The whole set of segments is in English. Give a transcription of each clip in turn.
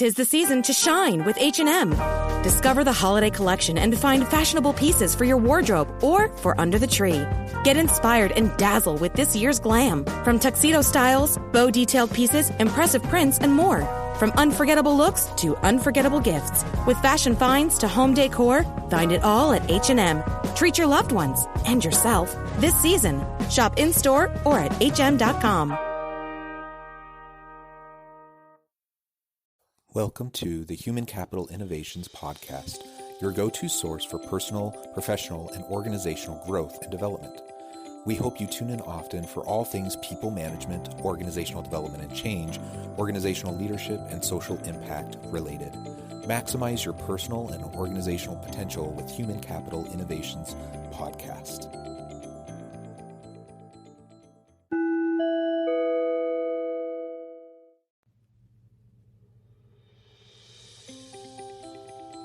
'Tis the season to shine with H&M. Discover the holiday collection and find fashionable pieces for your wardrobe or for under the tree. Get inspired and dazzle with this year's glam. From tuxedo styles, bow detailed pieces, impressive prints, and more. From unforgettable looks to unforgettable gifts. With fashion finds to home decor, find it all at H&M. Treat your loved ones and yourself this season. Shop in-store or at hm.com. Welcome to the Human Capital Innovations Podcast, your go-to source for personal, professional, and organizational growth and development. We hope you tune in often for all things people management, organizational development and change, organizational leadership, and social impact related. Maximize your personal and organizational potential with Human Capital Innovations Podcast.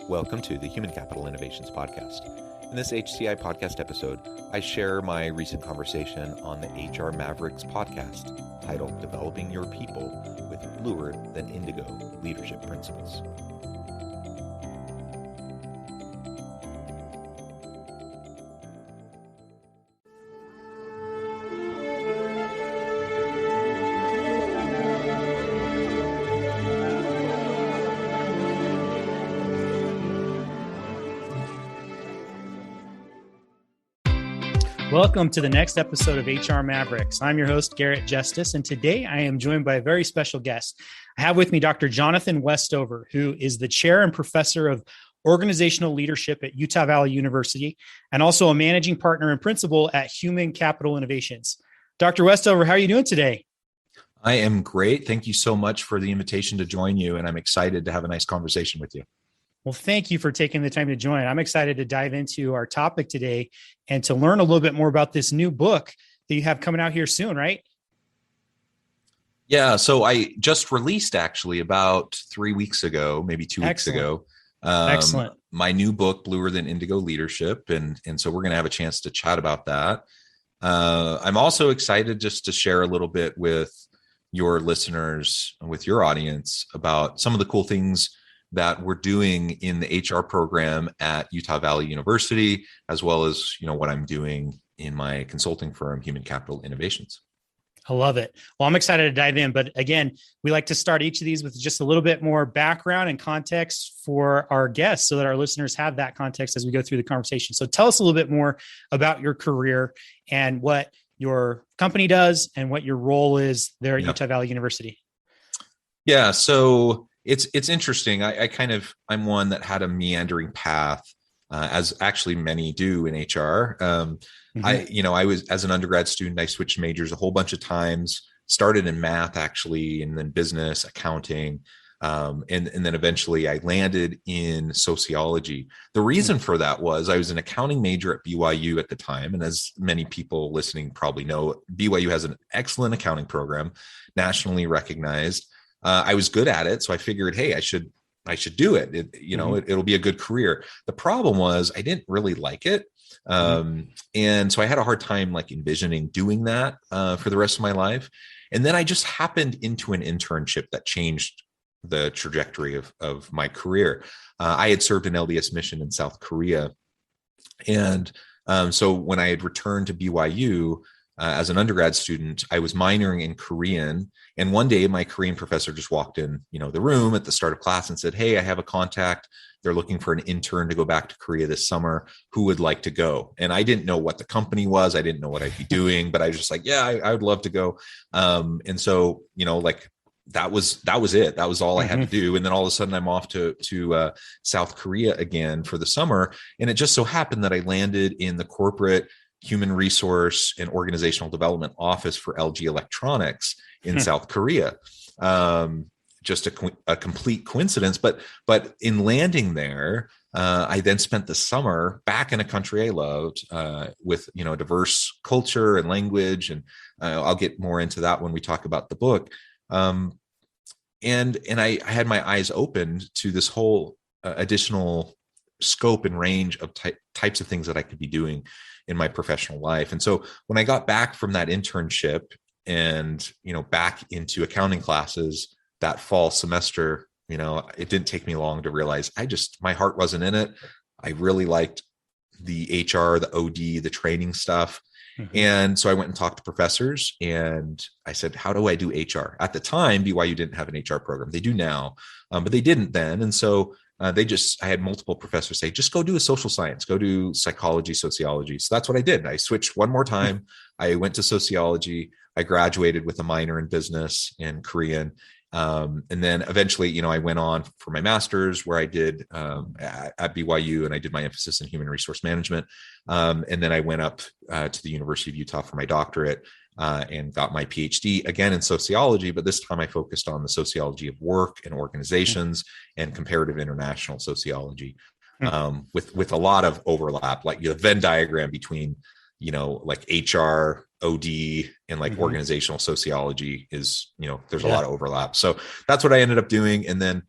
Welcome to the Human Capital Innovations Podcast. In this HCI podcast episode, I share my recent conversation on the HR Mavericks podcast titled Developing Your People with Bluer Than Indigo Leadership Principles. Welcome to the next episode of HR Mavericks. I'm your host, Garrett Justice, and today I am joined by a very special guest. I have with me Dr. Jonathan Westover, who is the chair and professor of organizational leadership at Utah Valley University, and also a managing partner and principal at Human Capital Innovations. Dr. Westover, how are you doing today? I am great. Thank you so much for the invitation to join you, and I'm excited to have a nice conversation with you. Well, thank you for taking the time to join. I'm excited to dive into our topic today and to learn a little bit more about this new book that you have coming out here soon, right? Yeah, so I just released actually about 3 weeks ago, maybe 2 weeks ago. Excellent. My new book, Bluer Than Indigo Leadership. And so we're going to have a chance to chat about that. I'm also excited just to share a little bit with your listeners, with your audience about some of the cool things that we're doing in the HR program at Utah Valley University, as well as, what I'm doing in my consulting firm, Human Capital Innovations. I love it. Well, I'm excited to dive in, but again, we like to start each of these with just a little bit more background and context for our guests so that our listeners have that context as we go through the conversation. So tell us a little bit more about your career and what your company does and what your role is there at Utah Valley University. Yeah. So it's interesting. I'm one that had a meandering path, as actually many do in HR. I was, as an undergrad student, I switched majors a whole bunch of times, started in math actually, and then business, accounting. And then eventually I landed in sociology. The reason for that was I was an accounting major at BYU at the time. And as many people listening probably know, BYU has an excellent accounting program, nationally recognized. I was good at it. So I figured, hey, I should do it. It'll be a good career. The problem was I didn't really like it. And so I had a hard time envisioning doing that for the rest of my life. And then I just happened into an internship that changed the trajectory of my career. I had served an LDS mission in South Korea. And so when I had returned to BYU, as an undergrad student, I was minoring in Korean. And one day my Korean professor just walked in, the room at the start of class and said, "Hey, I have a contact. They're looking for an intern to go back to Korea this summer. Who would like to go?" And I didn't know what the company was. I didn't know what I'd be doing, but I was just like, yeah, I would love to go. And so, that was it. That was all I had to do. And then all of a sudden I'm off to South Korea again for the summer. And it just so happened that I landed in the corporate human resource and organizational development office for LG Electronics in South Korea. Just a complete coincidence. But in landing there, I then spent the summer back in a country I loved, with a diverse culture and language, and I'll get more into that when we talk about the book. And I had my eyes opened to this whole additional scope and range of types of things that I could be doing in my professional life. And so when I got back from that internship and, back into accounting classes that fall semester it didn't take me long to realize my heart wasn't in it. I really liked the HR, the OD, the training stuff. Mm-hmm. And so I went and talked to professors and I said, how do I do HR? At the time, BYU didn't have an HR program. They do now, but they didn't then. And so I had multiple professors say, just go do a social science, go do psychology, sociology. So that's what I did. I switched one more time. I went to sociology. I graduated with a minor in business in Korean. And then eventually, I went on for my master's where I did at BYU, and I did my emphasis in human resource management. And then I went up to the University of Utah for my doctorate and got my PhD again in sociology, but this time I focused on the sociology of work and organizations and comparative international sociology, with a lot of overlap, like the Venn diagram between, like HR, OD, and like organizational sociology is, there's a lot of overlap. So that's what I ended up doing. And then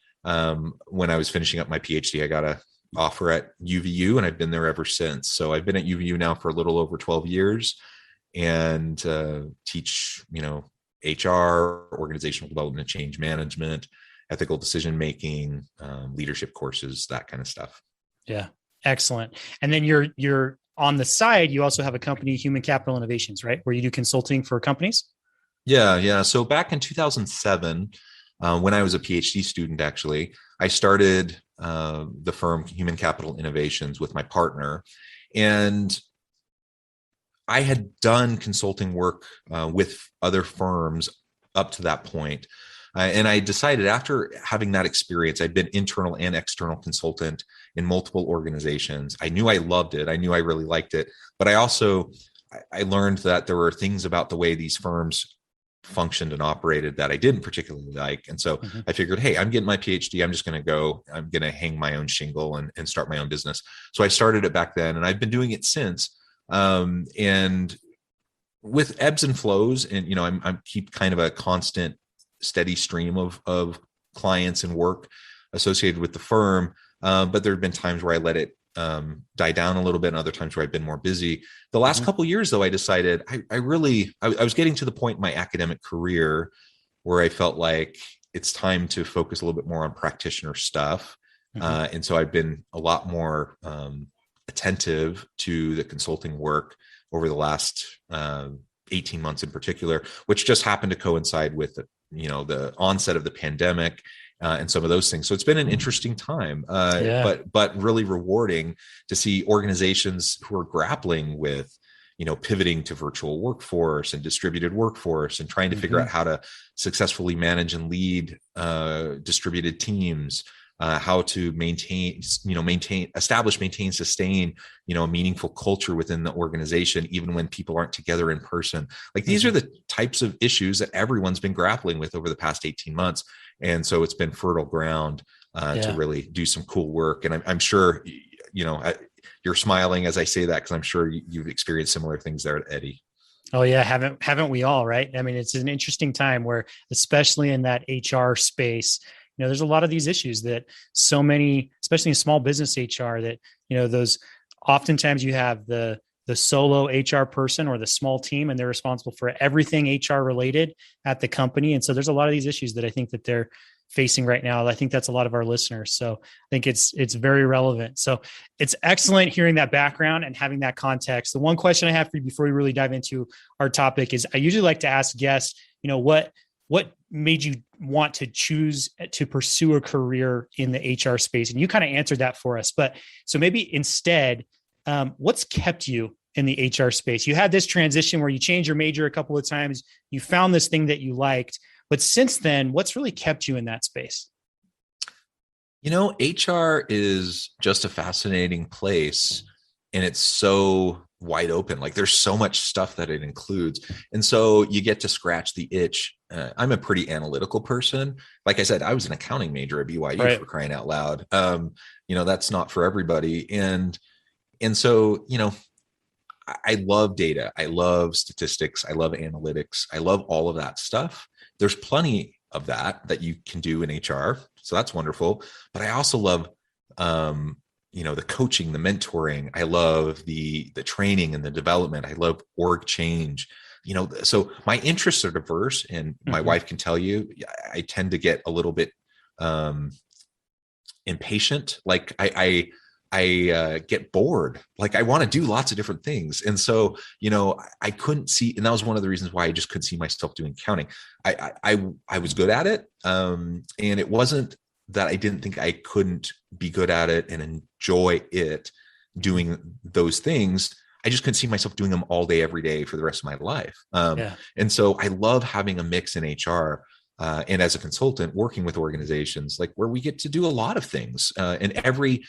when I was finishing up my PhD, I got an offer at UVU, and I've been there ever since. So I've been at UVU now for a little over 12 years and teach, HR, organizational development and change management, ethical decision making, leadership courses, that kind of stuff. Yeah, excellent. And then you're on the side, you also have a company, Human Capital Innovations, right? Where you do consulting for companies? Yeah. So back in 2007, when I was a PhD student, actually, I started the firm Human Capital Innovations with my partner. And I had done consulting work with other firms up to that point. And I decided after having that experience, I'd been internal and external consultant in multiple organizations. I knew I loved it. I knew I really liked it. But I learned that there were things about the way these firms functioned and operated that I didn't particularly like. And so I figured, hey, I'm getting my PhD. I'm going to hang my own shingle and start my own business. So I started it back then, and I've been doing it since. And with ebbs and flows, and, I'm keep kind of a constant steady stream of clients and work associated with the firm. But there have been times where I let it die down a little bit, and other times where I've been more busy. The last couple of years, though, I decided I was getting to the point in my academic career where I felt like it's time to focus a little bit more on practitioner stuff. And so I've been a lot more attentive to the consulting work over the last 18 months in particular, which just happened to coincide with the onset of the pandemic and some of those things. So it's been an interesting time, but really rewarding to see organizations who are grappling with, pivoting to virtual workforce and distributed workforce and trying to figure out how to successfully manage and lead distributed teams, how to establish, maintain, sustain, a meaningful culture within the organization, even when people aren't together in person. Like these are the types of issues that everyone's been grappling with over the past 18 months. And so it's been fertile ground to really do some cool work. And I'm sure, you're smiling as I say that, because I'm sure you've experienced similar things there at Eddie. Oh yeah. Haven't we all, right? I mean, it's an interesting time where, especially in that HR space, there's a lot of these issues that so many, especially in small business HR, that, those oftentimes you have the solo HR person or the small team, and they're responsible for everything HR related at the company. And so there's a lot of these issues that I think that they're facing right now. I think that's a lot of our listeners. So I think it's very relevant. So it's excellent hearing that background and having that context. The one question I have for you before we really dive into our topic is, I usually like to ask guests, what made you want to choose to pursue a career in the HR space? And you kind of answered that for us, but so maybe instead, what's kept you in the HR space? You had this transition where you changed your major a couple of times, you found this thing that you liked, but since then, what's really kept you in that space? HR is just a fascinating place, and it's so wide open. Like there's so much stuff that it includes. And so you get to scratch the itch. I'm a pretty analytical person. Like I said, I was an accounting major at BYU, for crying out loud. That's not for everybody. And so, I love data. I love statistics. I love analytics. I love all of that stuff. There's plenty of that you can do in HR. So that's wonderful. But I also love, the coaching, the mentoring. I love the training and the development. I love org change. So my interests are diverse, and my wife can tell you, I tend to get a little bit impatient. Like I get bored. Like I want to do lots of different things. And so, I couldn't see, and that was one of the reasons why I just couldn't see myself doing accounting. I was good at it. And it wasn't that I didn't think I couldn't be good at it and enjoy it doing those things. I just couldn't see myself doing them all day, every day for the rest of my life. And so I love having a mix in HR. And as a consultant working with organizations, like where we get to do a lot of things, and every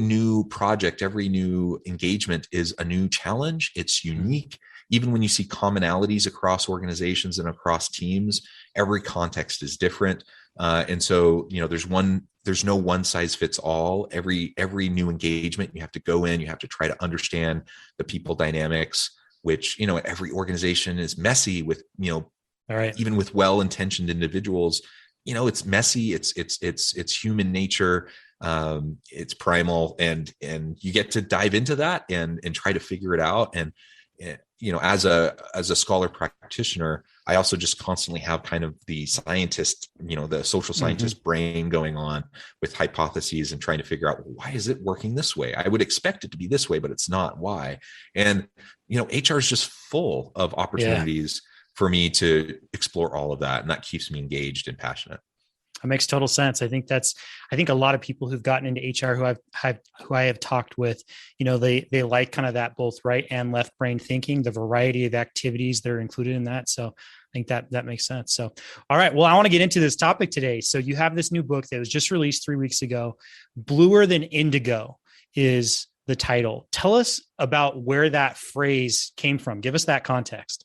new project, every new engagement is a new challenge. It's unique. Even when you see commonalities across organizations and across teams, every context is different. And so, there's no one size fits all. Every new engagement, you have to go in, you have to try to understand the people dynamics, which, every organization is messy with, all right, even with well-intentioned individuals, it's messy. It's human nature. It's primal, and you get to dive into that and try to figure it out. And as a scholar practitioner, I also just constantly have kind of the scientist, the social scientist brain going on with hypotheses and trying to figure out, why is it working this way? I would expect it to be this way, but it's not. Why? And HR is just full of opportunities for me to explore all of that, and that keeps me engaged and passionate. That makes total sense. I think a lot of people who've gotten into HR who I have talked with, they like kind of that both right and left brain thinking, the variety of activities that are included in that. So I think that makes sense. So, all right. Well, I want to get into this topic today. So you have this new book that was just released 3 weeks ago. Bluer Than Indigo is the title. Tell us about where that phrase came from. Give us that context.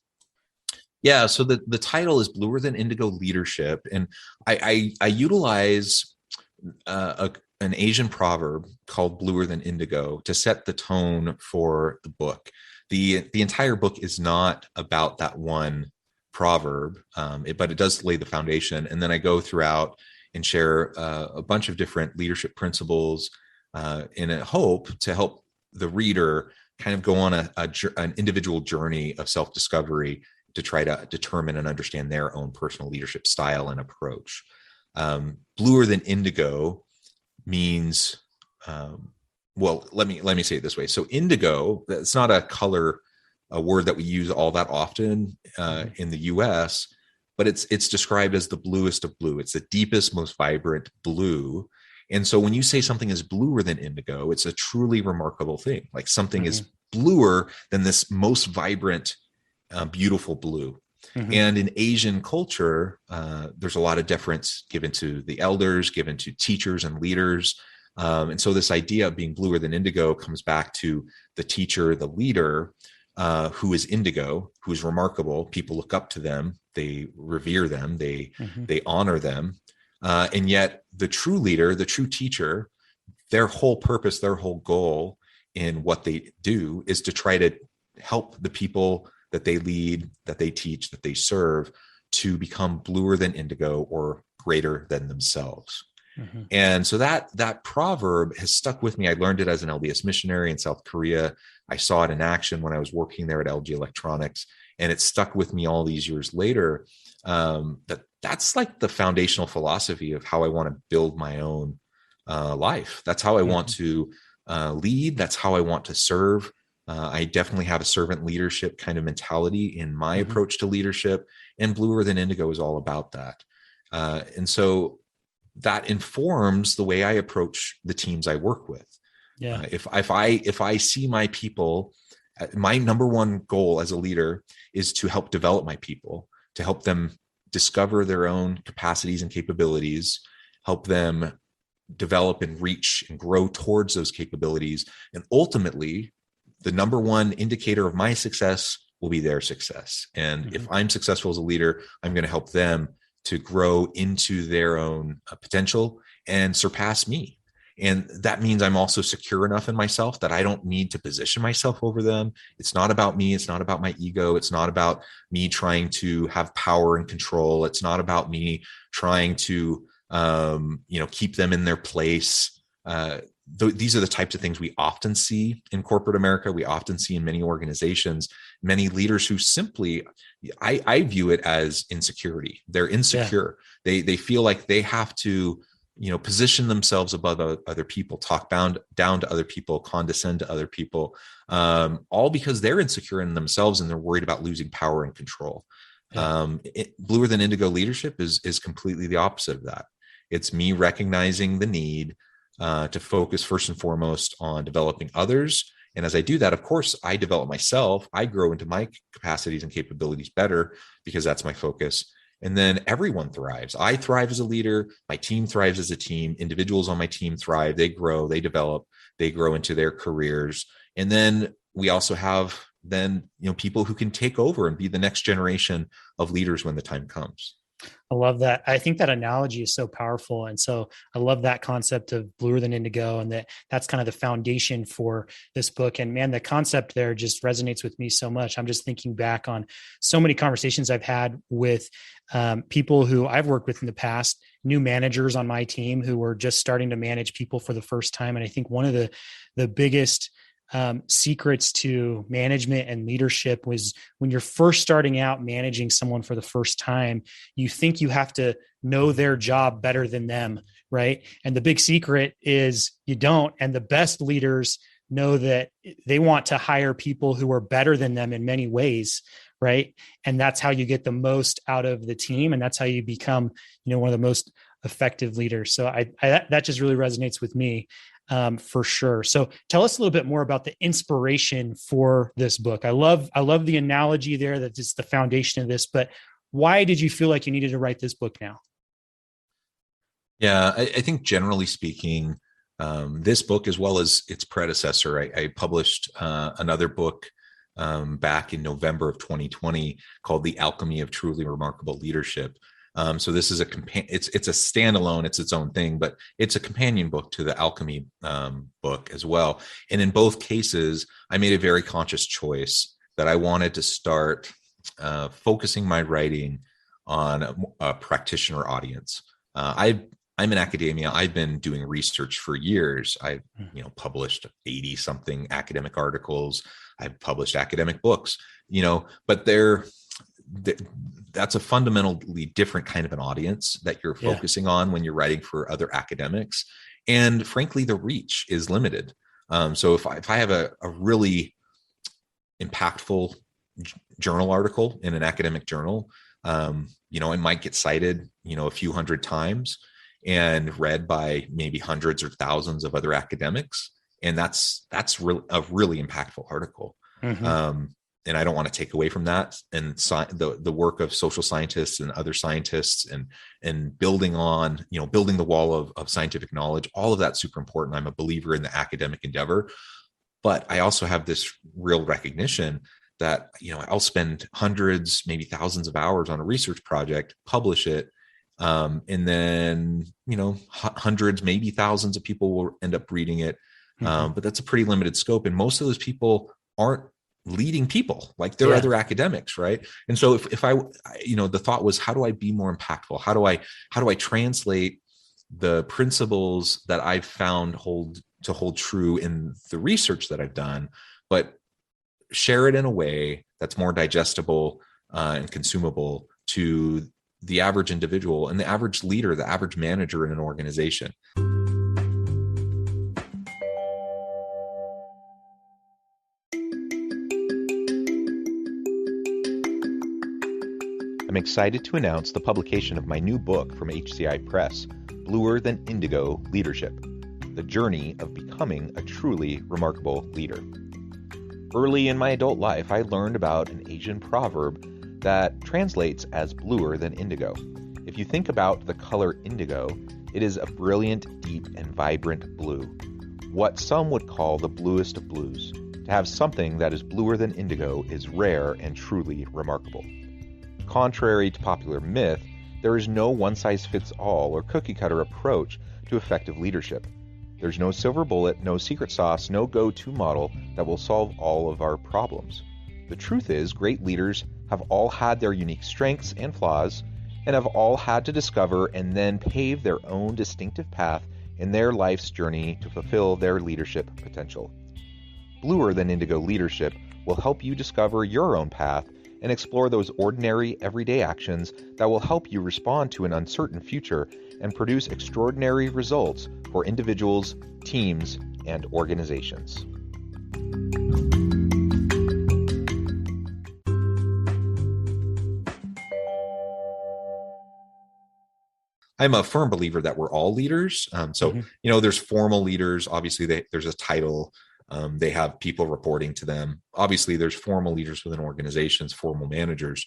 Yeah, so the title is Bluer Than Indigo Leadership, and I utilize an Asian proverb called Bluer Than Indigo to set the tone for the book. The entire book is not about that one proverb, but it does lay the foundation. And then I go throughout and share a bunch of different leadership principles in a hope to help the reader kind of go on an individual journey of self-discovery to try to determine and understand their own personal leadership style and approach. Bluer than indigo means, well, let me say it this way. So indigo, it's not a word that we use all that often in the US, but it's described as the bluest of blue. It's the deepest, most vibrant blue. And so when you say something is bluer than indigo, it's a truly remarkable thing. Like something is bluer than this most vibrant, beautiful blue. And in Asian culture, there's a lot of deference given to the elders, given to teachers and leaders. And so this idea of being bluer than indigo comes back to the teacher, the leader, who is indigo, who is remarkable. People look up to them, they revere them, they honor them. And yet the true leader, the true teacher, their whole purpose, their whole goal in what they do is to try to help the people that they lead, that they teach, that they serve to become bluer than indigo or greater than themselves. And so that proverb has stuck with me. I learned it as an LDS missionary in South Korea. I saw it in action when I was working there at LG Electronics, and it stuck with me all these years later. That's like the foundational philosophy of how I want to build my own life. That's how I want to lead. That's how I want to serve. I definitely have a servant leadership kind of mentality in my approach to leadership, and Bluer Than Indigo is all about that. And so that informs the way I approach the teams I work with. If I see my people, my number one goal as a leader is to help develop my people, to help them discover their own capacities and capabilities, help them develop and reach and grow towards those capabilities. And ultimately, the number one indicator of my success will be their success. And if I'm successful as a leader, I'm going to help them to grow into their own potential and surpass me. And that means I'm also secure enough in myself that I don't need to position myself over them. It's not about me. It's not about my ego. It's not about me trying to have power and control. It's not about me trying to, keep them in their place. These are the types of things we often see in corporate America. We often see in many organizations, many leaders who simply, I view it as insecurity. They're insecure. They feel like they have to position themselves above other people, talk down to other people, condescend to other people, all because they're insecure in themselves and they're worried about losing power and control. Yeah. Bluer than Indigo leadership is completely the opposite of that. It's me recognizing the need to focus first and foremost on developing others. And as I do that, of course, I develop myself. I grow into my capacities and capabilities better because that's my focus. And then everyone thrives. I thrive as a leader. My team thrives as a team. Individuals on my team thrive. They grow, they develop, they grow into their careers. And then we also have people who can take over and be the next generation of leaders when the time comes. I love that. I think that analogy is so powerful. And so I love that concept of bluer than indigo, and that's kind of the foundation for this book. And man, the concept there just resonates with me so much. I'm just thinking back on so many conversations I've had with people who I've worked with in the past, new managers on my team who were just starting to manage people for the first time. And I think one of the biggest secrets to management and leadership was when you're first starting out managing someone for the first time, you think you have to know their job better than them, right? And the big secret is you don't. And the best leaders know that they want to hire people who are better than them in many ways, right? And that's how you get the most out of the team. And that's how you become, one of the most effective leaders. So that just really resonates with me. For sure. So tell us a little bit more about the inspiration for this book. I love the analogy there that it's the foundation of this, but why did you feel like you needed to write this book now? Yeah, I think generally speaking, this book, as well as its predecessor, I published another book back in November of 2020 called The Alchemy of Truly Remarkable Leadership. So this is it's a standalone, it's its own thing, but it's a companion book to the Alchemy book as well. And in both cases, I made a very conscious choice that I wanted to start focusing my writing on a practitioner audience. I'm in academia. I've been doing research for years. I've published 80 something academic articles. I've published academic books, but that's a fundamentally different kind of an audience that you're focusing on when you're writing for other academics. And frankly, the reach is limited. So if I have a really impactful journal article in an academic journal, it might get cited, a few hundred times and read by maybe hundreds or thousands of other academics. And that's a really impactful article. Mm-hmm. And I don't want to take away from that. And the work of social scientists and other scientists and building the wall of scientific knowledge, all of that's super important. I'm a believer in the academic endeavor, but I also have this real recognition that, I'll spend hundreds, maybe thousands of hours on a research project, publish it. And then, hundreds, maybe thousands of people will end up reading it. But that's a pretty limited scope. And most of those people aren't leading people like they're other academics. Right. And so if I, the thought was, how do I be more impactful? How do I translate the principles that I've found hold true in the research that I've done, but share it in a way that's more digestible and consumable to the average individual and the average leader, the average manager in an organization. I'm excited to announce the publication of my new book from HCI Press, Bluer Than Indigo Leadership, The Journey of Becoming a Truly Remarkable Leader. Early in my adult life, I learned about an Asian proverb that translates as bluer than indigo. If you think about the color indigo, it is a brilliant, deep, and vibrant blue, what some would call the bluest of blues. To have something that is bluer than indigo is rare and truly remarkable. Contrary to popular myth, there is no one-size-fits-all or cookie-cutter approach to effective leadership. There's no silver bullet, no secret sauce, no go-to model that will solve all of our problems. The truth is, great leaders have all had their unique strengths and flaws, and have all had to discover and then pave their own distinctive path in their life's journey to fulfill their leadership potential. Bluer Than Indigo Leadership will help you discover your own path and explore those ordinary, everyday actions that will help you respond to an uncertain future and produce extraordinary results for individuals, teams, and organizations. I'm a firm believer that we're all leaders. There's formal leaders. Obviously, there's a title. They have people reporting to them. Obviously, there's formal leaders within organizations, formal managers.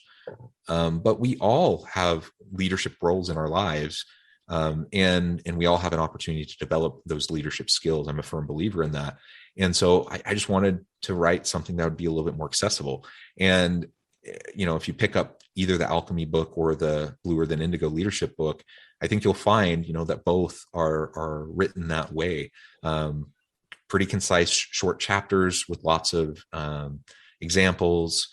But we all have leadership roles in our lives. And we all have an opportunity to develop those leadership skills. I'm a firm believer in that. And so I just wanted to write something that would be a little bit more accessible. And, if you pick up either the Alchemy book or the Bluer Than Indigo leadership book, I think you'll find, that both are written that way. Pretty concise, short chapters with lots of examples,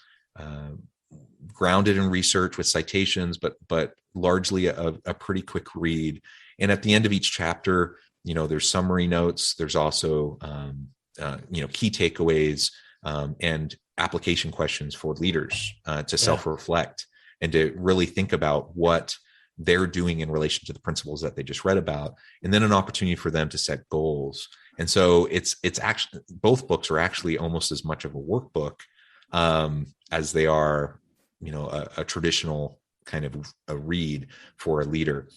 grounded in research with citations, but largely a pretty quick read. And at the end of each chapter, there's summary notes. There's also, key takeaways and application questions for leaders to self-reflect and to really think about what they're doing in relation to the principles that they just read about, and then an opportunity for them to set goals. And so it's actually, both books are actually almost as much of a workbook as they are, a traditional kind of a read for a leader.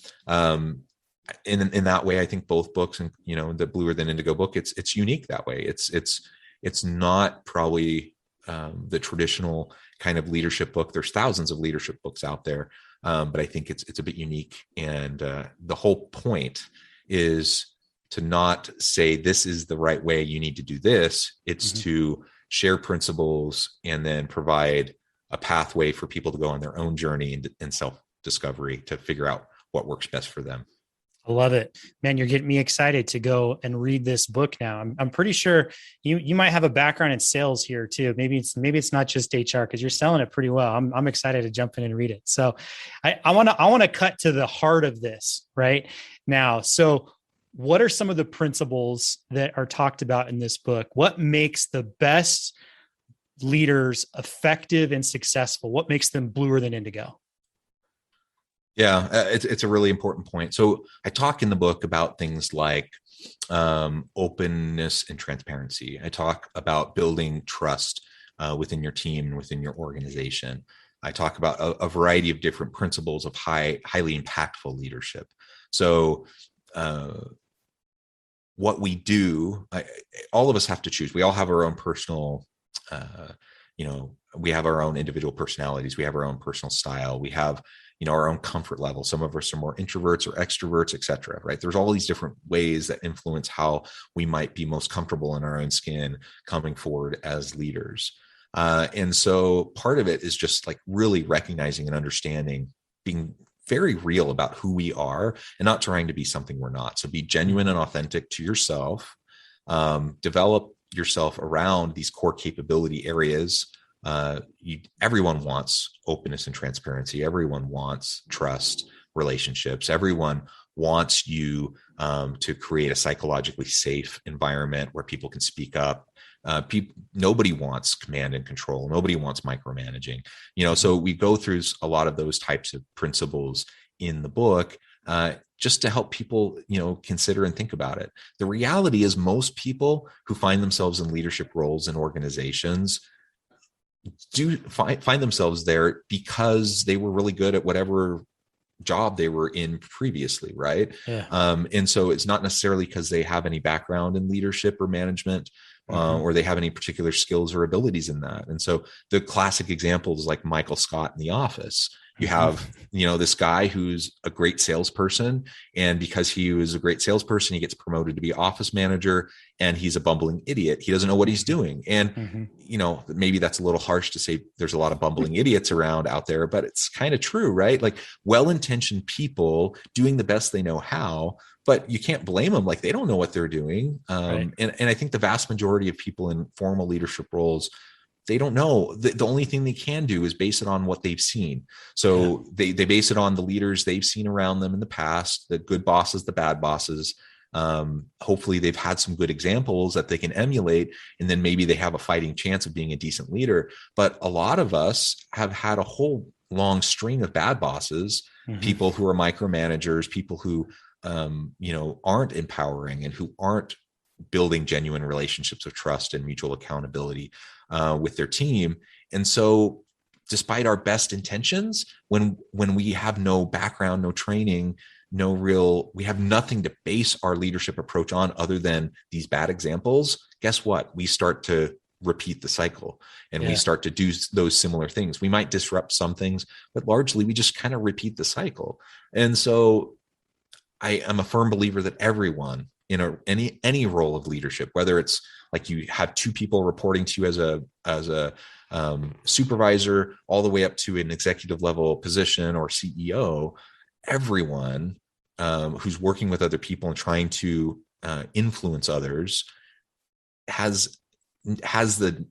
In that way, I think both books, and the Bluer Than Indigo book, it's unique that way. It's not probably the traditional kind of leadership book. There's thousands of leadership books out there, but I think it's a bit unique. And the whole point is to not say this is the right way, you need to do this. It's to share principles and then provide a pathway for people to go on their own journey and self-discovery to figure out what works best for them. I love it, man. You're getting me excited to go and read this book now. I'm pretty sure you might have a background in sales here too. Maybe it's not just HR, because you're selling it pretty well. I'm excited to jump in and read it. So I want to cut to the heart of this right now. So what are some of the principles that are talked about in this book? What makes the best leaders effective and successful? What makes them bluer than indigo? Yeah, it's a really important point. So I talk in the book about things like openness and transparency. I talk about building trust within your team and within your organization. I talk about a variety of different principles of highly impactful leadership. So what we do, all of us have to choose. We all have our own personal, we have our own individual personalities. We have our own personal style. We have our own comfort level. Some of us are more introverts or extroverts, et cetera, right? There's all these different ways that influence how we might be most comfortable in our own skin coming forward as leaders. And so part of it is just like really recognizing and understanding, being very real about who we are and not trying to be something we're not. So be genuine and authentic to yourself, develop yourself around these core capability areas. Everyone wants openness and transparency. Everyone wants trust, relationships. Everyone wants you to create a psychologically safe environment where people can speak up. Nobody wants command and control. Nobody wants micromanaging. So we go through a lot of those types of principles in the book just to help people, consider and think about it. The reality is most people who find themselves in leadership roles in organizations do find themselves there because they were really good at whatever job they were in previously, right? Yeah. And so it's not necessarily because they have any background in leadership or management, or they have any particular skills or abilities in that. And so the classic example is like Michael Scott in The Office. You have, this guy who's a great salesperson, and because he was a great salesperson, he gets promoted to be office manager, and he's a bumbling idiot. He doesn't know what he's doing. And, maybe that's a little harsh to say there's a lot of bumbling idiots around out there, but it's kind of true, right? Like well-intentioned people doing the best they know how, but you can't blame them. Like they don't know what they're doing. Right. And I think the vast majority of people in formal leadership roles, they don't know. The only thing they can do is base it on what they've seen. So they base it on the leaders they've seen around them in the past, the good bosses, the bad bosses. Hopefully they've had some good examples that they can emulate, and then maybe they have a fighting chance of being a decent leader. But a lot of us have had a whole long string of bad bosses, people who are micromanagers, people who aren't empowering and who aren't building genuine relationships of trust and mutual accountability with their team. And so despite our best intentions, when we have no background, no training, we have nothing to base our leadership approach on other than these bad examples, guess what? We start to repeat the cycle, and we start to do those similar things. We might disrupt some things, but largely we just kind of repeat the cycle. And so I am a firm believer that everyone in any role of leadership, whether it's like you have two people reporting to you as a supervisor, all the way up to an executive level position or CEO, everyone who's working with other people and trying to influence others has the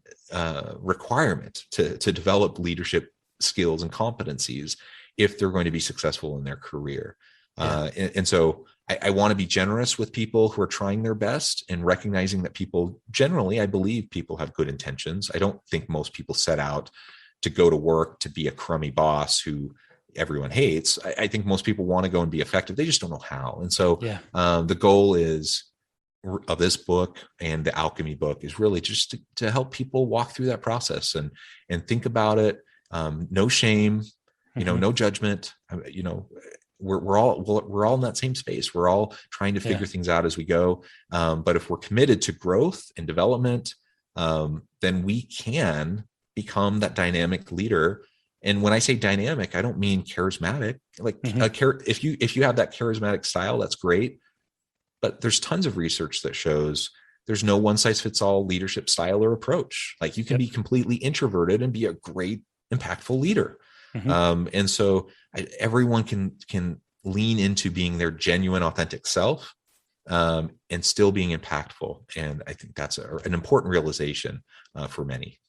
requirement to develop leadership skills and competencies if they're going to be successful in their career. And so I want to be generous with people who are trying their best and recognizing that people generally, I believe people have good intentions. I don't think most people set out to go to work to be a crummy boss who everyone hates. I think most people want to go and be effective. They just don't know how. And so the goal of this book and the Alchemy book is really just to help people walk through that process and think about it. No shame, no judgment. We're all in that same space. We're all trying to figure things out as we go. But if we're committed to growth and development, then we can become that dynamic leader. And when I say dynamic, I don't mean charismatic. Like if you have that charismatic style, that's great. But there's tons of research that shows there's no one size fits all leadership style or approach. Like you can be completely introverted and be a great, impactful leader. And so everyone can lean into being their genuine, authentic self and still being impactful. And I think that's an important realization for many.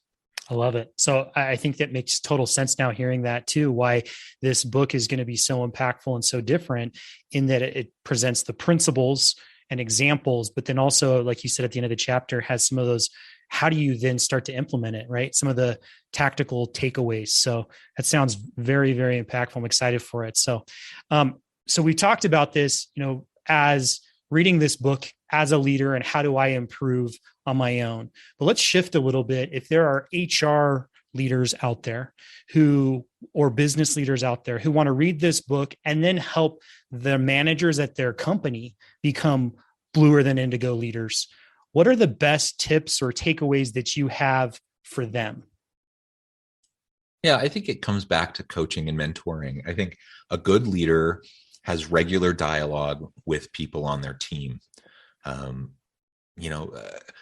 I love it. So I think that makes total sense now hearing that too, why this book is going to be so impactful and so different in that it presents the principles and examples, but then also, like you said, at the end of the chapter has some of those, how do you then start to implement it, right? Some of the tactical takeaways. So that sounds very, very impactful. I'm excited for it. So we talked about this, as reading this book as a leader and how do I improve on my own. But let's shift a little bit. If there are HR leaders out there or business leaders out there who want to read this book and then help the managers at their company become bluer than indigo leaders, what are the best tips or takeaways that you have for them? Yeah, I think it comes back to coaching and mentoring. I think a good leader has regular dialogue with people on their team.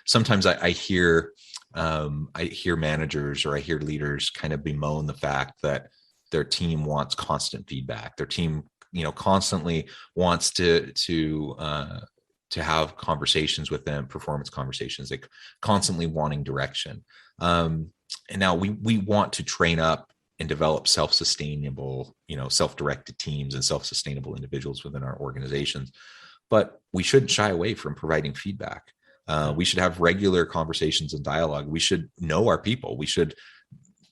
Sometimes I hear managers or I hear leaders kind of bemoan the fact that their team wants constant feedback. Their team, constantly wants to have conversations with them, performance conversations, like constantly wanting direction. And now we want to train up and develop self-sustainable, self-directed teams and self-sustainable individuals within our organizations. But we shouldn't shy away from providing feedback. We should have regular conversations and dialogue. We should know our people. We should,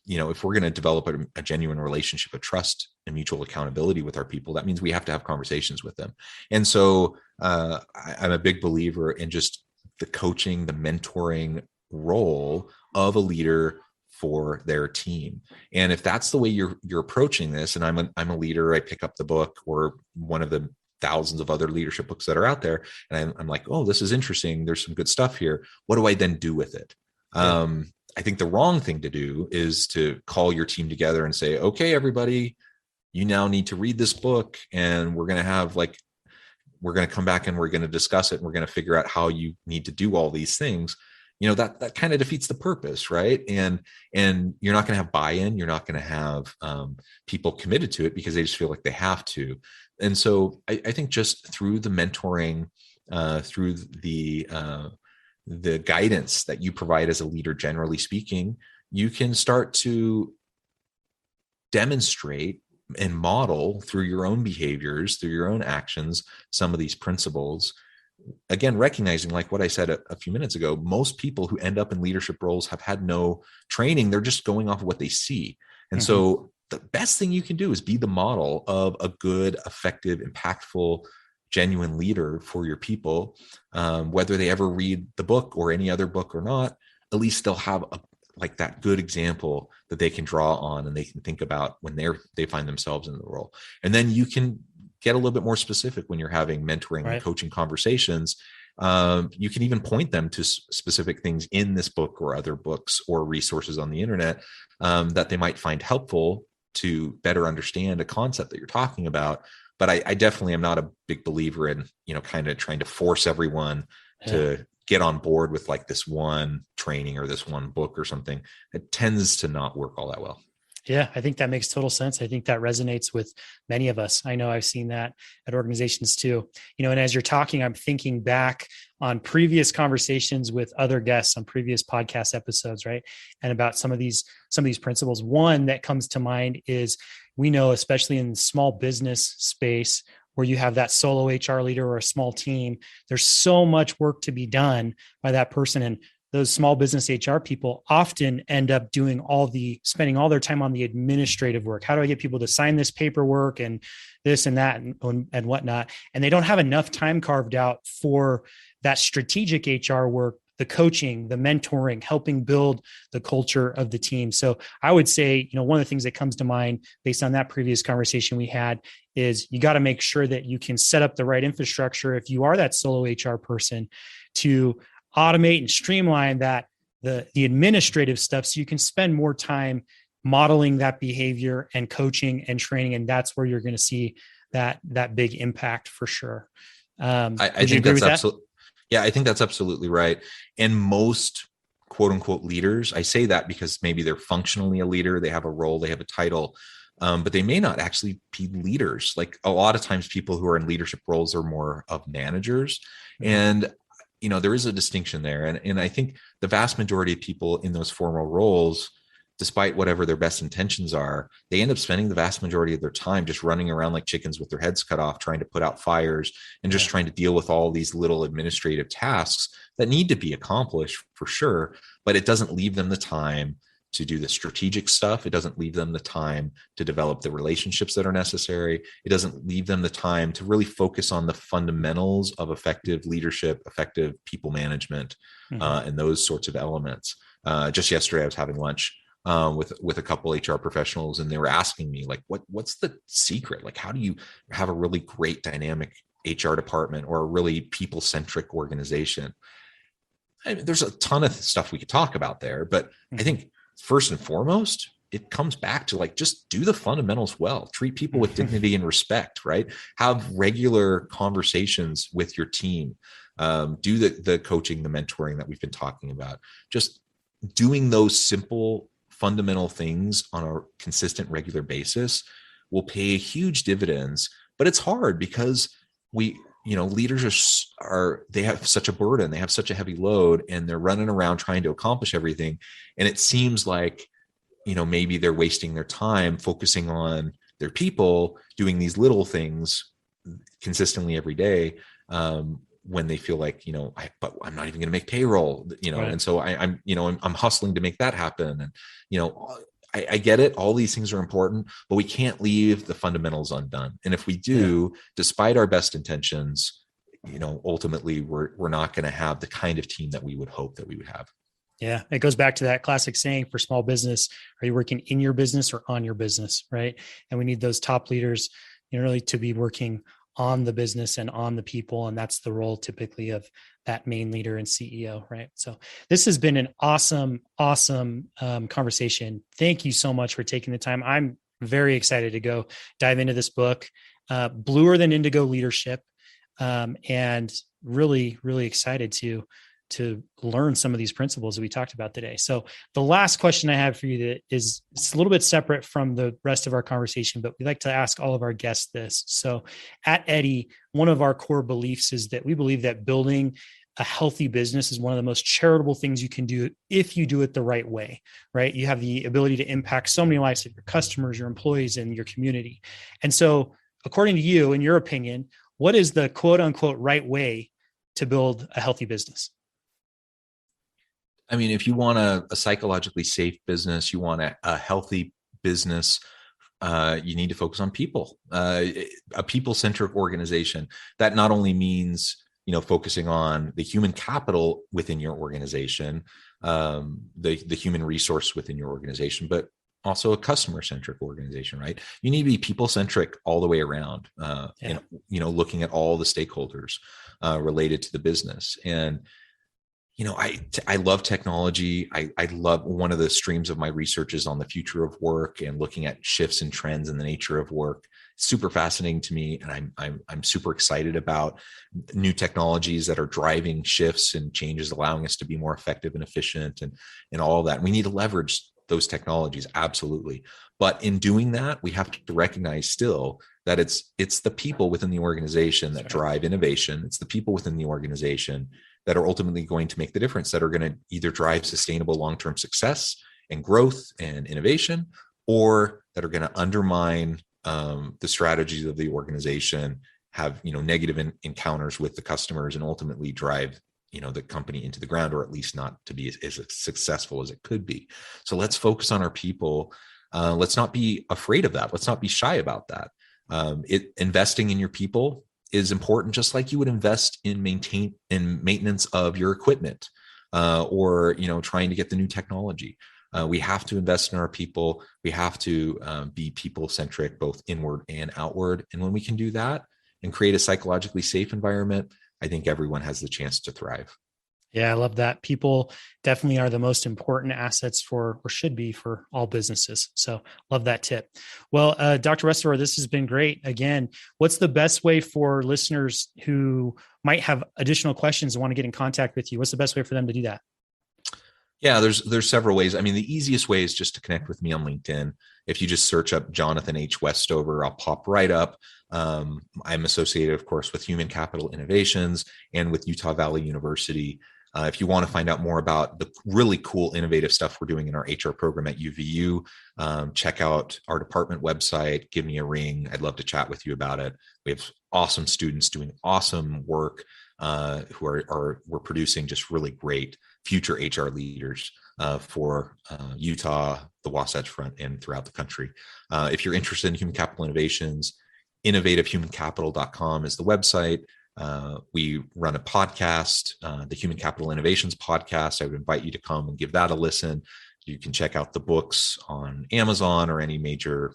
if we're going to develop a genuine relationship of trust and mutual accountability with our people, that means we have to have conversations with them. And so I'm a big believer in just the coaching, the mentoring role of a leader for their team. And if that's the way you're approaching this, and I'm a leader, I pick up the book or one of the thousands of other leadership books that are out there, and I'm like, oh, this is interesting. There's some good stuff here. What do I then do with it? I think the wrong thing to do is to call your team together and say, okay, everybody, you now need to read this book, and we're going to come back and we're going to discuss it. And we're going to figure out how you need to do all these things. That kind of defeats the purpose, right? And you're not going to have buy-in. You're not going to have people committed to it because they just feel like they have to. And so I think just through the mentoring, through the guidance that you provide as a leader, generally speaking, you can start to demonstrate and model through your own behaviors, through your own actions, some of these principles again, recognizing, like what I said a few minutes ago, most people who end up in leadership roles have had no training. They're just going off of what they see. And so the best thing you can do is be the model of a good, effective, impactful, genuine leader for your people. Whether they ever read the book or any other book or not, at least they'll have like that good example that they can draw on and they can think about when they find themselves in the role. And then you can get a little bit more specific when you're having mentoring and coaching conversations. You can even point them to specific things in this book or other books or resources on the internet that they might find helpful to better understand a concept that you're talking about. But I definitely am not a big believer in, kind of trying to force everyone to get on board with like this one training or this one book or something. It tends to not work all that well. Yeah, I think that makes total sense. I think that resonates with many of us. I know I've seen that at organizations too. And as you're talking, I'm thinking back on previous conversations with other guests on previous podcast episodes, right? And about some of these principles. One that comes to mind is, we know, especially in the small business space, where you have that solo HR leader or a small team, there's so much work to be done by that person. And those small business HR people often end up spending all their time on the administrative work. How do I get people to sign this paperwork and this and that and whatnot? And they don't have enough time carved out for that strategic HR work, the coaching, the mentoring, helping build the culture of the team. So I would say, one of the things that comes to mind based on that previous conversation we had is you got to make sure that you can set up the right infrastructure if you are that solo HR person to automate and streamline that the administrative stuff, so you can spend more time modeling that behavior and coaching and training. And that's where you're going to see that big impact for sure. I think that's absolutely, I think that's absolutely right. And most quote unquote leaders, I say that because maybe they're functionally a leader, they have a role, they have a title, but they may not actually be leaders. Like a lot of times people who are in leadership roles are more of managers. And there is a distinction there. And I think the vast majority of people in those formal roles, despite whatever their best intentions are, they end up spending the vast majority of their time just running around like chickens with their heads cut off, trying to put out fires and just trying to deal with all these little administrative tasks that need to be accomplished for sure. But it doesn't leave them the time to do the strategic stuff. It doesn't leave them the time to develop the relationships that are necessary. It doesn't leave them the time to really focus on the fundamentals of effective leadership, effective people management, and those sorts of elements. Just yesterday, I was having lunch with a couple HR professionals, and they were asking me, like, what's the secret? Like, how do you have a really great dynamic HR department or a really people-centric organization? I mean, there's a ton of stuff we could talk about there, but I think first and foremost, it comes back to like, just do the fundamentals well, treat people with dignity and respect, right? Have regular conversations with your team, do the coaching, the mentoring that we've been talking about. Just doing those simple fundamental things on a consistent, regular basis will pay huge dividends. But it's hard because leaders they have such a burden, they have such a heavy load, and they're running around trying to accomplish everything. And it seems like, maybe they're wasting their time focusing on their people, doing these little things consistently every day, when they feel like, but I'm not even going to make payroll, right. And so I'm hustling to make that happen. And, I get it. All these things are important, but we can't leave the fundamentals undone. And if we do, despite our best intentions, ultimately we're not going to have the kind of team that we would hope that we would have. Yeah. It goes back to that classic saying for small business: are you working in your business or on your business? Right. And we need those top leaders, really to be working on the business and on the people. And that's the role typically of that main leader and CEO, right? So this has been an awesome conversation. Thank you so much for taking the time. I'm very excited to go dive into this book, Bluer Than Indigo Leadership, and really, really excited to learn some of these principles that we talked about today. So the last question I have for you it's a little bit separate from the rest of our conversation, but we like to ask all of our guests this. So at Eddy, one of our core beliefs is that we believe that building a healthy business is one of the most charitable things you can do if you do it the right way, right? You have the ability to impact so many lives of your customers, your employees, and your community. And so according to you, in your opinion, what is the quote unquote right way to build a healthy business? I mean, if you want a psychologically safe business, you want a healthy business, you need to focus on people, a people-centric organization. That not only means, focusing on the human capital within your organization, the human resource within your organization, but also a customer-centric organization, right? You need to be people-centric all the way around, and, looking at all the stakeholders related to the business. And I love technology. I love, one of the streams of my research is on the future of work and looking at shifts and trends in the nature of work. Super fascinating to me, and I'm super excited about new technologies that are driving shifts and changes, allowing us to be more effective and efficient, and all of that. We need to leverage those technologies, absolutely. But in doing that, we have to recognize still that it's the people within the organization that drive innovation. It's the people within the organization that are ultimately going to make the difference, that are going to either drive sustainable long-term success and growth and innovation, or that are going to undermine the strategies of the organization, have negative encounters with the customers, and ultimately drive the company into the ground, or at least not to be as successful as it could be. So let's focus on our people. Let's not be afraid of that. Let's not be shy about that. Investing in your people is important, just like you would invest in maintenance of your equipment, or trying to get the new technology. We have to invest in our people. We have to be people-centric, both inward and outward. And when we can do that and create a psychologically safe environment, I think everyone has the chance to thrive. Yeah, I love that. People definitely are the most important assets for, or should be for, all businesses. So love that tip. Well, Dr. Westover, this has been great. Again, what's the best way for listeners who might have additional questions and want to get in contact with you? What's the best way for them to do that? Yeah, there's several ways. I mean, the easiest way is just to connect with me on LinkedIn. If you just search up Jonathan H. Westover, I'll pop right up. I'm associated, of course, with Human Capital Innovations and with Utah Valley University. If you want to find out more about the really cool, innovative stuff we're doing in our HR program at UVU, check out our department website, give me a ring. I'd love to chat with you about it. We have awesome students doing awesome work, we're producing just really great future HR leaders for Utah, the Wasatch Front, and throughout the country. If you're interested in human capital innovations, innovativehumancapital.com is the website. We run a podcast, the Human Capital Innovations podcast. I would invite you to come and give that a listen. You can check out the books on Amazon or any major,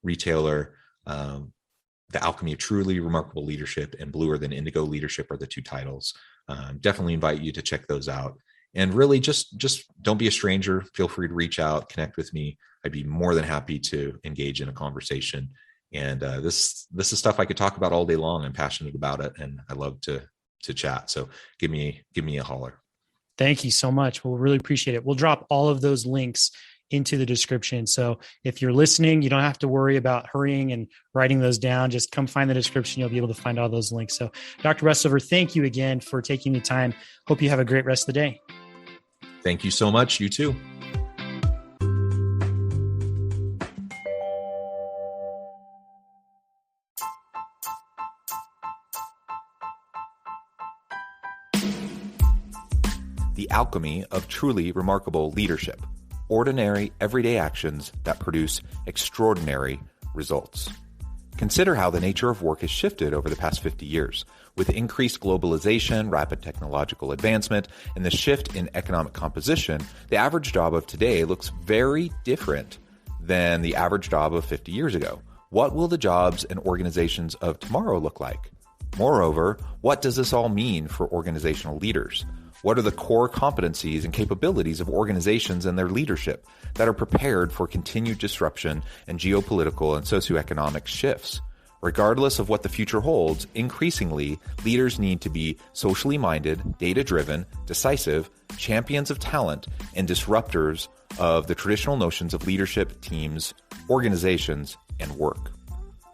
retailer. The Alchemy of Truly Remarkable Leadership and Bluer Than Indigo Leadership are the two titles. Definitely invite you to check those out. And really just don't be a stranger. Feel free to reach out, connect with me. I'd be more than happy to engage in a conversation. And this is stuff I could talk about all day long. I'm passionate about it, and I love to chat. So give me a holler. Thank you so much. We'll really appreciate it. We'll drop all of those links into the description. So if you're listening, you don't have to worry about hurrying and writing those down. Just come find the description. You'll be able to find all those links. So Dr. Westover, thank you again for taking the time. Hope you have a great rest of the day. Thank you so much. You too. The Alchemy of Truly Remarkable Leadership. Ordinary, everyday actions that produce extraordinary results. Consider how the nature of work has shifted over the past 50 years. With increased globalization, rapid technological advancement, and the shift in economic composition, the average job of today looks very different than the average job of 50 years ago. What will the jobs and organizations of tomorrow look like? Moreover, what does this all mean for organizational leaders? What are the core competencies and capabilities of organizations and their leadership that are prepared for continued disruption and geopolitical and socioeconomic shifts? Regardless of what the future holds, increasingly, leaders need to be socially minded, data-driven, decisive, champions of talent, and disruptors of the traditional notions of leadership, teams, organizations, and work.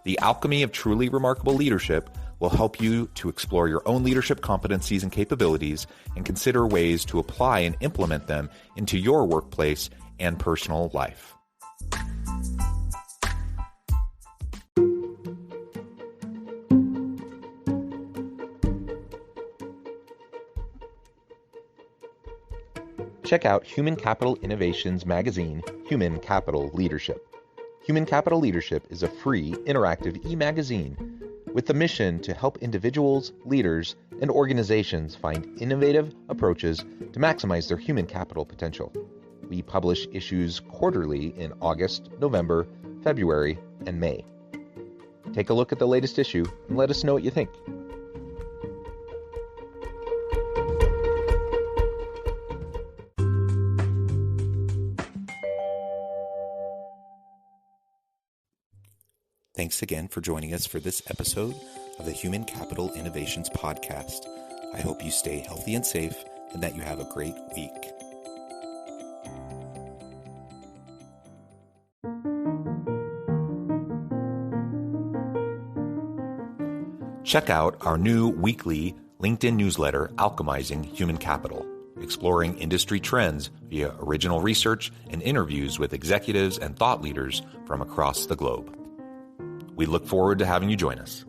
The Alchemy of Truly Remarkable Leadership will help you to explore your own leadership competencies and capabilities and consider ways to apply and implement them into your workplace and personal life. check out Human Capital Innovations magazine, Human Capital Leadership. Human Capital Leadership is a free, interactive e-magazine with the mission to help individuals, leaders, and organizations find innovative approaches to maximize their human capital potential. We publish issues quarterly in August, November, February, and May. Take a look at the latest issue and let us know what you think. Thanks again for joining us for this episode of the Human Capital Innovations Podcast. I hope you stay healthy and safe and that you have a great week. Check out our new weekly LinkedIn newsletter, Alchemizing Human Capital, exploring industry trends via original research and interviews with executives and thought leaders from across the globe. We look forward to having you join us.